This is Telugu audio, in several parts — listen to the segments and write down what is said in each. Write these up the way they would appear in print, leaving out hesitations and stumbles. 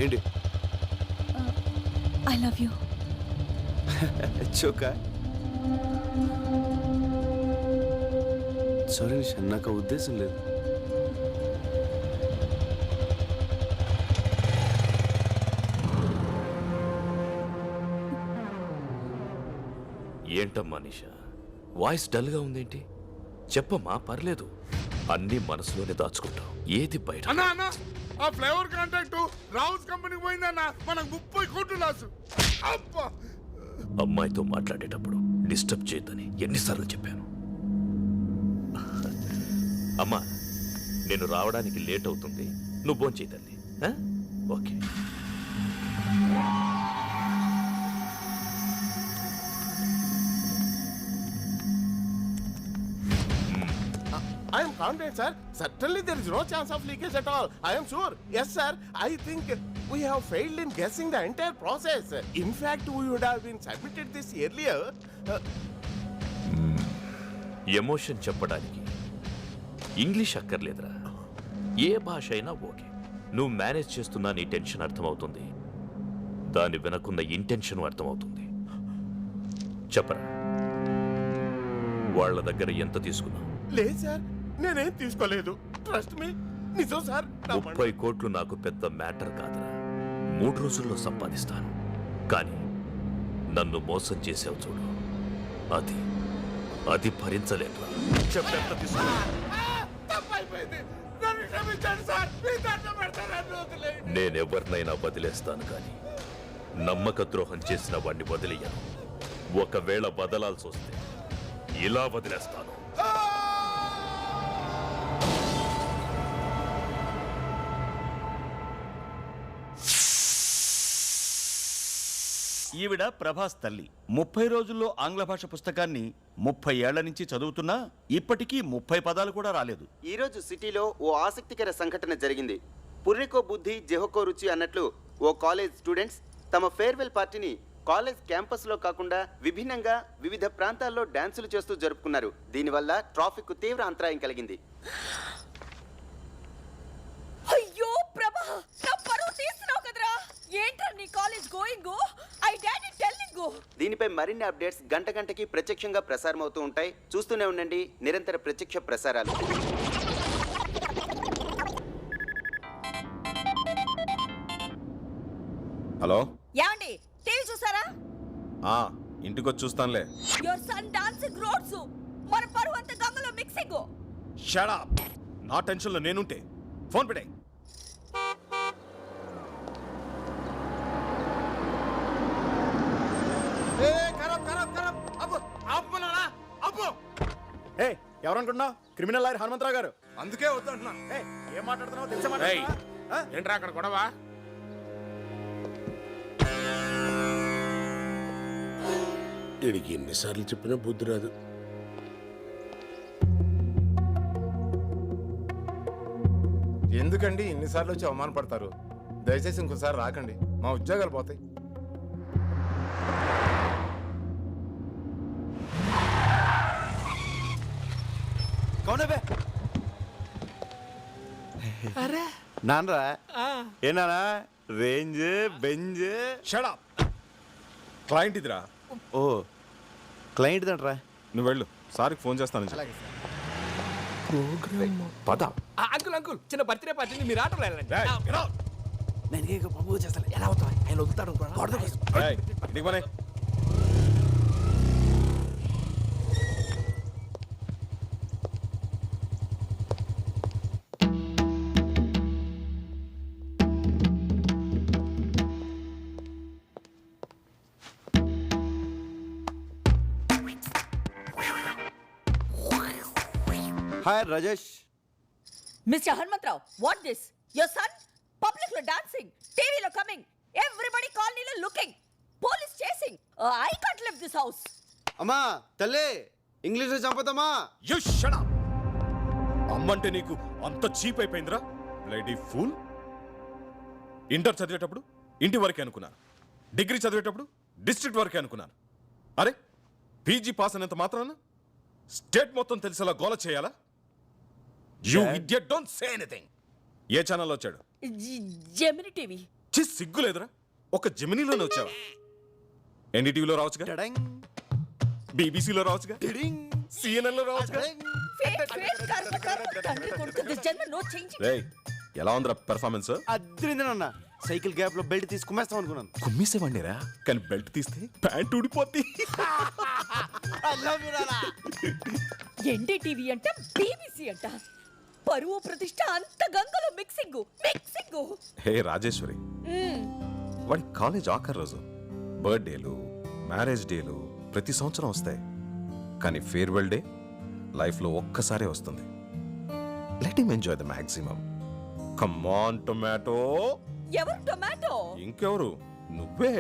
ఏంటి? I love you. చోకా సారీ నిషా, నాకు ఉద్దేశం లేదు. ఏంటమ్మా నిషా, వాయిస్ డల్గా ఉందేంటి? చెప్పమ్మా, పర్లేదు. అన్నీ మనసులోనే దాచుకుంటావు, ఏది బయట. అన్నా ఆ ఫ్లేవర్ కాంటాక్ట్ రావుస్ కంపెనీకి పోయిందన్నా, మనకు 30 కోట్లు లాసు. అబ్బా, అమ్మాయితో మాట్లాడేటప్పుడు డిస్టర్బ్ చేయొద్దని ఎన్నిసార్లు చెప్పాను. అమ్మా, నేను రావడానికి లేట్ అవుతుంది, నువ్వు భోంచేయి తల్లి. Okay. I am confident, sir. Certainly there is no chance of leakage at all. I am sure. Yes, sir. I think we have failed in guessing the entire process. In fact, we would have been submitted this earlier. Emotion చెప్పడానికి ఇంగ్లీష్ అక్కర్లేదురా, ఏ భాష అయినా ఓకే. నువ్వు మేనేజ్ చేస్తున్నా నీ టెన్షన్ అర్థమవుతుంది, దాన్ని వినకున్న ఇంటెన్షన్ అర్థమవుతుంది. చెప్పరా, వాళ్ళ దగ్గర ఎంత తీసుకున్నావు? లేదు సార్, నేనేం తీసుకోలేదు. ట్రస్ట్ మీ, నిజం సార్. 30 కోట్లు నాకు పెద్ద మ్యాటర్ కాదురా, 3 రోజుల్లో సంపాదిస్తాను. కానీ నన్ను మోసం చేసావు చూడు, అది భరించలేట్లా. చెప్పెంత తీసుకున్నా? నేనెవరినైనా వదిలేస్తాను, కానీ నమ్మక ద్రోహం చేసిన వాడిని వదిలేయను. ఒకవేళ వదలాల్సి వస్తే ఇలా వదిలేస్తాను. ఈవిడ ప్రభాస్ తల్లి. 30 రోజుల్లో ఆంగ్ల భాష పుస్తకాన్ని 30 ఏళ్ల నుంచి చదువుతున్నా ఇప్పటికీ 30 పదాలు కూడా రాలేదు. ఈరోజు సిటీలో ఓ ఆసక్తికర సంఘటన జరిగింది. పుర్రెకో బుద్ధి జెహోకో రుచి అన్నట్లు ఓ కాలేజ్ స్టూడెంట్స్ తమ ఫేర్వెల్ పార్టీని కాలేజ్ క్యాంపస్లో కాకుండా విభిన్నంగా వివిధ ప్రాంతాల్లో డాన్సులు చేస్తూ జరుపుకున్నారు. దీనివల్ల ట్రాఫిక్ తీవ్ర అంతరాయం కలిగింది. అయ్యో ప్రభా, నా పరువు తీస్తున్నావు కదరా. ఏంట్రా నీ college going? I daddy telling. దీనిపై మరిన్ని అప్డేట్స్ గంటకి ప్రత్యక్షంగా ప్రసారం అవుతూ ఉంటాయి. చూస్తూనే ఉండండి నిరంతర ప్రత్యక్ష ప్రసారాలు. హలో, యాండి టీవీ చూసారా? ఇంటికొచ్చి చూస్తానులే. యువర్ సన్ డాన్సింగ్ రోడ్స్, మన పరువు అంత గంగలో మిక్సింగ్. Shut up. నా టెన్షన్లో నేనుంటే ఫోన్ పెట్టే. ఎవరనుకుంటున్నావు? క్రిమినల్ లాయర్ హనుమంతరావు గారు. అందుకే వద్దంటున్నా. ఏం మాట్లాడుతున్నావు తెలుసా? ఏంట్రా అక్కడ గొడవ? వీడికి ఎన్నిసార్లు చెప్పినా బుద్ధి రాదు. ఎందుకండి ఇన్నిసార్లు వచ్చి అవమానపడతారు? దయచేసి ఇంకోసారి రాకండి, మా ఉద్యోగాలు పోతాయి. నాన్నరా ఏనానా? Range Benz. Shut up. Client ఇదిరా. ఓ క్లయింట్ దంట్రా. నువ్వు వెళ్ళు, సార్కి ఫోన్ చేస్తాను. పద. అంకుల్ చిన్న బర్త్డే పార్టీని మీరు ఆటోలో వెళ్ళండి. నేను ప్రపోజ్ చేస్తాను. ఎలా అవుతావు? ఆయన వదులుతాడు. ఇంటికి పోనీ. Hi Rajesh. Mister Hanumantharao, what this? Your son public లో డాన్సింగ్, టీవీలో కమింగ్, ఎవ్రీబడి కాలనీలో looking, police chasing. I can't live this house. అమ్మా తల్లి, ఇంగ్లీష్ లో చంపుతామా? You shut up. అమ్మంటే నీకు అంత చీప్ అయిపోయిందిరా, బ్లడీ ఫూల్. ఇంటర్ చదివేటప్పుడు ఇంటి వరకే అనుకున్నాను, డిగ్రీ చదివేటప్పుడు డిస్ట్రిక్ట్ వరకే అనుకున్నాను. అరే పీజీ పాస్ అనేంత మాత్రాన స్టేట్ మొత్తం తెలిసేలా గోల చేయాలా? You idiot, don't say anything. ఏ ఛానల్ వచ్చాడు? Gemini TV. సిగ్గు లేదురా? ఒక జెమినీలోనే వచ్చావా? ఎన్డీటీవీలో రావచ్చుగా, బీబీసీలో రావచ్చుగా, సిఎన్ఎన్లో రావచ్చుగా. రేయ్, ఎలా ఉందిరా పెర్ఫార్మెన్స్? అద్దరిందనన్న సైకిల్ గ్యాప్ లో బెల్ట్ తీసి కుమ్మేస్తాం అనుకున్నాను. కుమ్మేసేవాడిరా, కానీ బెల్ట్ తీస్తే ప్యాంట్ ఊడిపోద్ది. ఎన్డీటీవీ అంట, బీబీసీ అంట, పరువు ప్రతిష్ట అంత గంగలో మిక్సింగ్. హే రాజేశ్వరి, వాడి కాలేజ్ ఆఖరి రోజు. బర్త్డేలు, మ్యారేజ్ డేలు ప్రతి సంవత్సరం వస్తాయి, కానీ ఫేర్వెల్ డే లైఫ్లో ఒక్కసారే వస్తుంది. Let him enjoy the maximum. Come on tomato. ఎవరు టొమాటో? ఇంకెవరు, నువ్వే.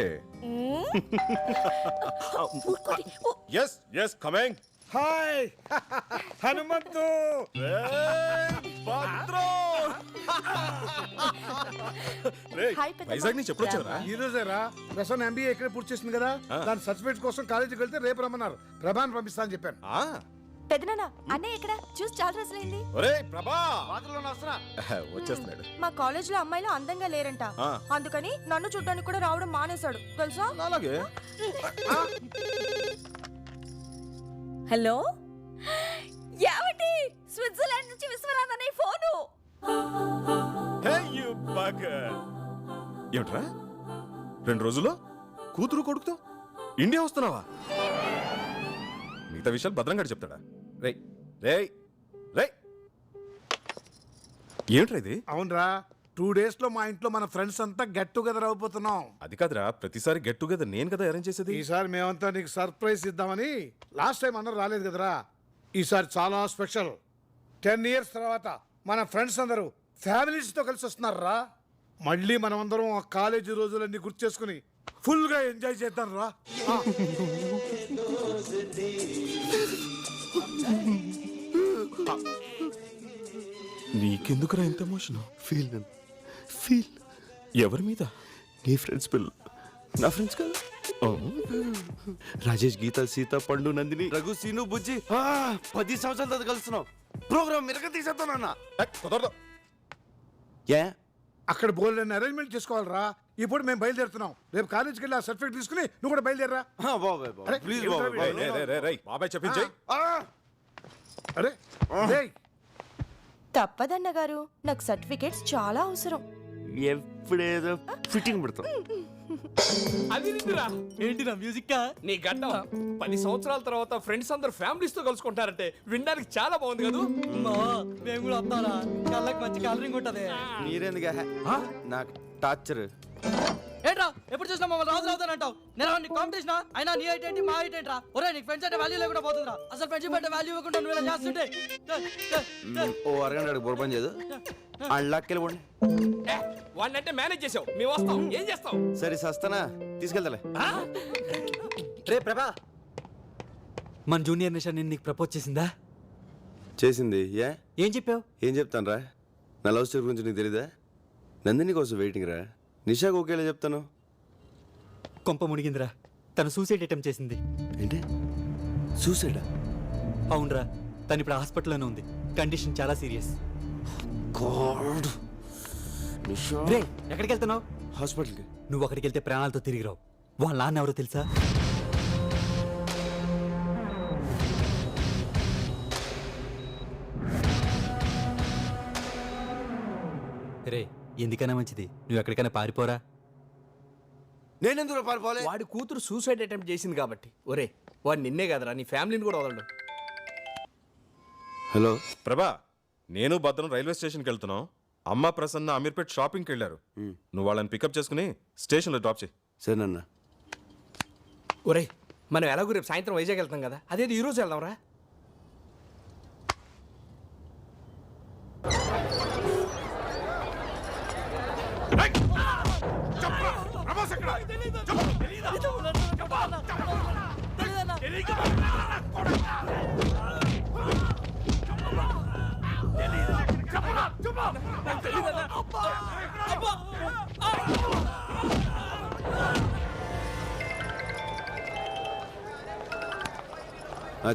Yes yes coming. Hi Hanumanthu. Vizag నుంచి ఎప్పుడు వచ్చారా? ఈ రోజేరా. ప్రసన్న ఎంబీఏ ఇక్కడే పూర్తి చేసింది కదా, దాని సర్టిఫికేట్ కోసం కాలేజీకి వెళ్తే రేపు రమ్మన్నారు. ప్రభాని పంపిస్తా అని చెప్పాను. పెదనాన్న అన్నయ్య ఎక్కడ? చూసి చాలా రోజులైంది. ఒరేయ్ ప్రభా, వచ్చేస్తున్నాడు. మా కాలేజ్ లో అమ్మాయిలు అందంగా లేరంట, అందుకని నన్ను చూడడానికి కూడా రావడం మానేశాడు తెలుసా. అలాగే. హలో, ఏమిటి? స్విట్జర్లాండ్ నుంచి విశ్వనాథ్ అనే ఫోను. ఏమిట్రా, 2 రోజుల్లో కూతురు కొడుకుతో ఇండియా వస్తున్నావా? మిగతా విషయాలు భద్రంగా చెప్తాడా? రేయ్ రేయ్ రేయ్, ఏమిట్రా ఇది? అవునరా, 2 days లో మా ఇంట్లో మన ఫ్రెండ్స్ అంతా గెట్ టుగెదర్ అయిపోతున్నాం. అది కాదురా, ప్రతిసారి గెట్ టుగెదర్ నేను కదా అరేంజ్ చేసేది. ఈసారి మేమంతా నీకు సర్ప్రైజ్ ఇద్దామని. లాస్ట్ టైం అందరూ రాలేదు కదరా, ఈసారి చాలా స్పెషల్. 10 years తర్వాత మన ఫ్రెండ్స్ అందరూ ఫ్యామిలీస్తో కలిసి వస్తున్నారా. మళ్ళీ మనం అందరం ఆ కాలేజీ రోజులన్నీ గుర్తు చేసుకుని ఫుల్గా ఎంజాయ్ చేద్దాం రా. నీకెందుకురా ఇంత ఎమోషన్? ఫీల్ ఎవరి మీద? నీ ఫ్రెండ్స్ పిల్లలు. నా ఫ్రెండ్స్ కాదు. రాజేష్, గీత, సీత, పండు, నందిని, రఘు, సీను, బుజ్జి 10 సంవత్సరాల తర్వాత కలుస్తున్నాం. ప్రోగ్రామ్ మిరక తీసేస్తానన్నా. కుదరదు. ఏ అక్కడ బోల్డ్ అరేంజ్మెంట్ చేసుకోవాలరా. ఇప్పుడు మేము బయలుదేరుతున్నాం. రేపు కాలేజీకి వెళ్ళి ఆ సర్టిఫికేట్ తీసుకుని నువ్వు కూడా బయలుదేరరా. ప్లీజ్ బాబాయ్ చెప్పించే. అరే రేయ్, తప్పదన్న గారు, నాకు సర్టిఫికేట్స్ చాలా అవసరం. ఎప్పుడేదో ఫిట్టింగ్ పెడతాం. అది నిందిరా. ఏంటిరా మ్యూజిక్ నీ గడ్డం. 10 సంవత్సరాల తర్వాత ఫ్రెండ్స్ అందరు ఫ్యామిలీస్ తో కలుసుకుంటారంటే వినడానికి చాలా బాగుంది కదా. మేము కూడా వస్తారా, కళ్ళకి మంచి కలరింగ్ ఉంటది. మీరెందుగా నాకు టార్చర్. ఏంట్రా ఎప్పుడు చూసినా మమ్మల్ని రాజు అవుతానంటావు. నేను నీ కాంపిటీషన్ అయినా నీ హైట్ ఏంటి మా హైట్ ఏంట్రా? ఒరే నీకు ఫ్రెండ్స్ అంటే వాల్యూ లేకుండా పోతుందిరా. అసలు ఫ్రెండ్షిప్ అంటే వాల్యూ ఇవ్వకుండా నువ్వు ఇలా చేస్తుంటే. ఓ అరగంట బుర్రపని చేయదు. అళ్ళకెళ్ళిపోండి. వాడినంటే మేనేజ్ చేసావు, మేము వస్తాం. ఏం చేస్తావు? సరే సస్తానా, తీసుకెళ్తాలే. రే ప్రభా, మన జూనియర్ నిషా నేను నీకు ప్రపోజ్ చేసిందా? చేసింది. ఏం చెప్పావు? ఏం చెప్తాను రా, నా లవ్ స్టోరీ గురించి నీకు తెలీదా? నందిని కోసం వెయిటింగ్ రా. నిషాకు ఒకేలా చెప్తాను. కొంప మునిగిందిరా, తను సూసైడ్ అటెంప్ట్ చేసింది. ఏంటి, సూసైడా? అవునరా, తను ఇప్పుడు హాస్పిటల్లోనే ఉంది. కండిషన్ చాలా సీరియస్. రే ఎక్కడికి వెళ్తున్నావు? హాస్పిటల్కి. నువ్వు అక్కడికి వెళ్తే ప్రాణాలతో తిరిగి రావు. వాళ్ళ నాన్న ఎవరో తెలుసా? రే ఎందుకైనా మంచిది నువ్వు ఎక్కడికైనా పారిపోరా. నేనెందుకు పారిపోలే? వాడి కూతురు సూసైడ్ అటెంప్ట్ చేసింది కాబట్టి. ఒరే వాడు నిన్నే కదరా, నీ ఫ్యామిలీని కూడా వదలడు. హలో ప్రభా, నేను భద్రం రైల్వే స్టేషన్కి వెళ్తున్నాం. అమ్మ ప్రసన్న అమీర్పేట్ షాపింగ్కి వెళ్ళారు. నువ్వు వాళ్ళని పికప్ చేసుకుని స్టేషన్లో డ్రాప్ చేయి. సరేనన్నా. ఒరే మనం ఎలాగో రేపు సాయంత్రం వైజాగ్ వెళ్తాం కదా, అదేది ఈ రోజు వెళ్దాంరా.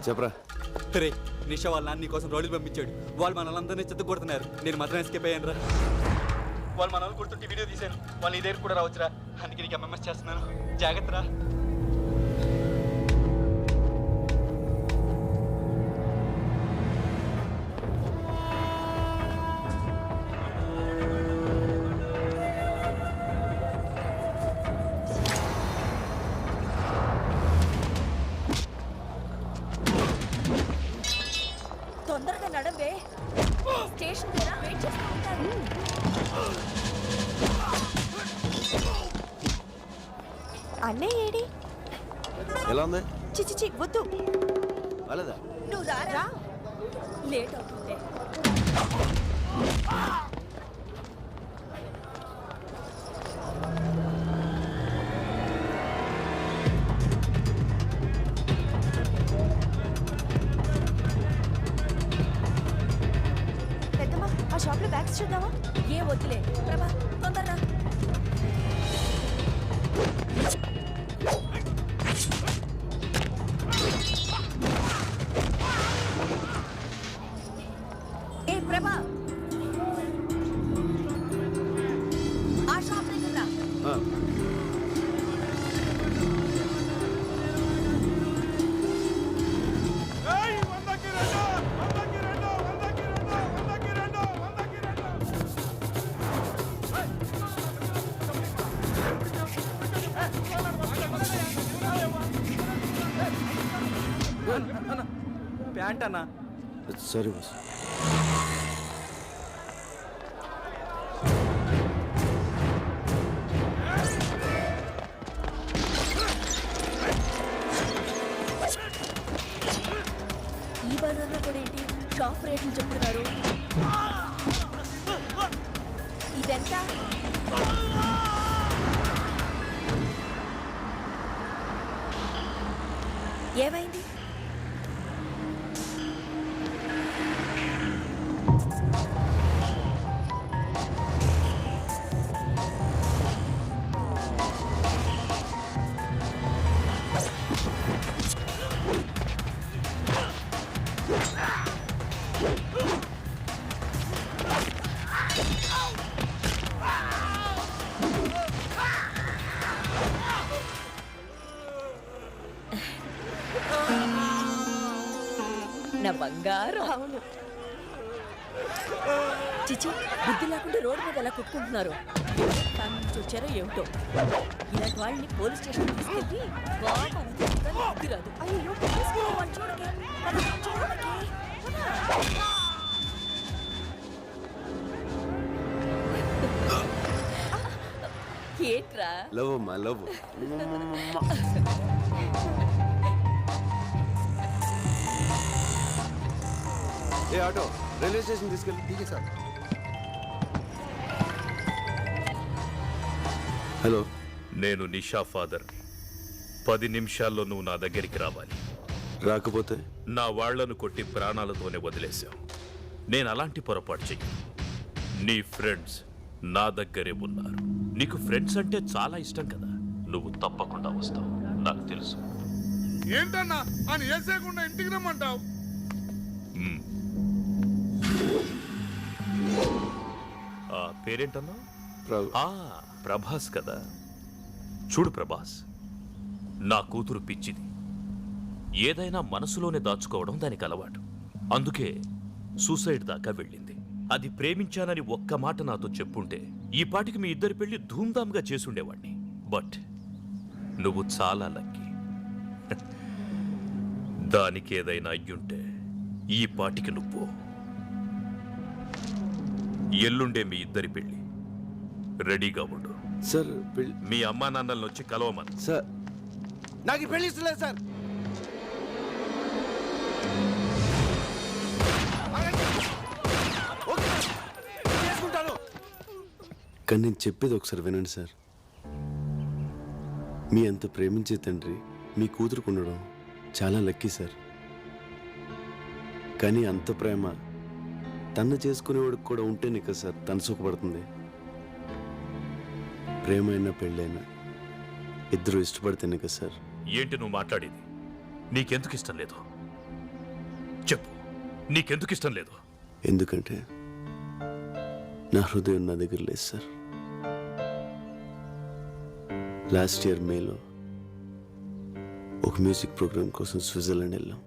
చెప్పరా. రే నిషా వాళ్ళ నాన్న నీ కోసం రోడ్లు పంపించాడు. వాళ్ళు మనల్ని చెత్త కొడుతున్నారు. నేను మాత్రం ఎస్కేప్ అయ్యాను రా. వాళ్ళు మన వాళ్ళు కొడుతుంటే వీడియో తీశాను. వాళ్ళు నీ దగ్గర కూడా రావచ్చురా. అందుకే నీకు ఎంఎంఎస్ చేస్తున్నాను. జాగ్రత్తరా. తొందరగా నడవే. స్టేషన్ దగ్గర వెయిట్ చేస్తూ ఉంటారు. అన్నయ్య ఏడి? ఎలా ఉంది? చిచి వద్దు. వాళ్ళదా? నువ్వు రారా, లేట్ అవుతుంటే. పెద్దమ్మ ఆ షాప్ లో బ్యాగ్స్ చూద్దామా? ఏ వద్దులే ప్రభా, తొందరగా. ఏ ప్రభా, ఆ షాప్ దగ్గర రా. ప్యాంట్ అన్నా. Sorry boss. ఈ బజార్లో కూడా ఏంటి షాప్ రేట్లు చెప్తున్నారు? ఇదెంత? ఏమైంది? నా బంగారం. అవును. చిచి, బుద్ధి లేకుండా రోడ్డు మీద ఎలా కొట్టుకుంటున్నారు? దాని నుంచి వచ్చారో ఏమిటో. ఇలాంటి వాళ్ళని పోలీస్ స్టేషన్ తీసుకెళ్ళి బాగా బుద్ధి రాదు. అయ్యో వాళ్ళు చూడకే, వాళ్ళు చూడకే. ఏంట్రా? లవ్ అమ్మా లవ్. ఏ ఆటో రైల్వే స్టేషన్ తీసుకెళ్ళి దిగే సార్. హలో, నేను నిషా ఫాదర్. 10 నిమిషాల్లో నువ్వు నా దగ్గరికి రావాలి. రాకపోతే నా వాళ్లను కొట్టి ప్రాణాలతోనే వదిలేశావు. నేను అలాంటి పొరపాటు చెయ్యను. నీ ఫ్రెండ్స్ నా దగ్గరే ఉన్నారు. నీకు ఫ్రెండ్స్ అంటే చాలా ఇష్టం కదా. నువ్వు తప్పకుండా వస్తావు, నాకు తెలుసు. ఏంటన్నా అని వేసేయకుండా ఇంటికి రమ్మంటావు? ఆ పేరేంటన్నా? ప్ర- ప్రభాస్ కదా. చూడు ప్రభాస్, నా కూతురు పిచ్చిది. ఏదైనా మనసులోనే దాచుకోవడం దానికి అలవాటు. అందుకే సూసైడ్ దాకా వెళ్ళింది. అది ప్రేమించానని ఒక్క మాట నాతో చెప్పుంటే ఈ పాటికి మీ ఇద్దరి పెళ్లి ధూమ్ధామ్గా చేసుండేవాణ్ణి. బట్ నువ్వు చాలా లక్కీ. దానికి ఏదైనా అయ్యుంటే ఈ పాటికి నువ్వు. ఎల్లుండే మీ ఇద్దరి పెళ్లి. రెడీగా ఉండు. సార్ పెళ్ళి. మీ అమ్మా నాన్నలను వచ్చి కలవమని. సార్ నాకు ఈ పెళ్లి ఇష్టం లేదు సార్. కానీ నేను చెప్పేది ఒకసారి వినండి సార్. మీ అంత ప్రేమించే తండ్రి మీ కూతురుకు ఉండడం చాలా లక్కీ సార్. కానీ అంత ప్రేమ తను చేసుకునేవాడికి కూడా ఉంటేనే కదా సార్ తను సుఖపడుతుంది. ప్రేమ అయినా పెళ్ళైనా ఇద్దరు ఇష్టపడితేనే కదా సార్. ఏంటి నువ్వు మాట్లాడేది? నీకెందుకు ఇష్టం లేదు చెప్పు. నీకెందుకు ఇష్టం లేదు? ఎందుకంటే నా హృదయం నా దగ్గర లేదు సార్. లాస్ట్ ఇయర్ మేలో ఒక మ్యూజిక్ ప్రోగ్రామ్ కోసం స్విట్జర్లాండ్ వెళ్ళాం.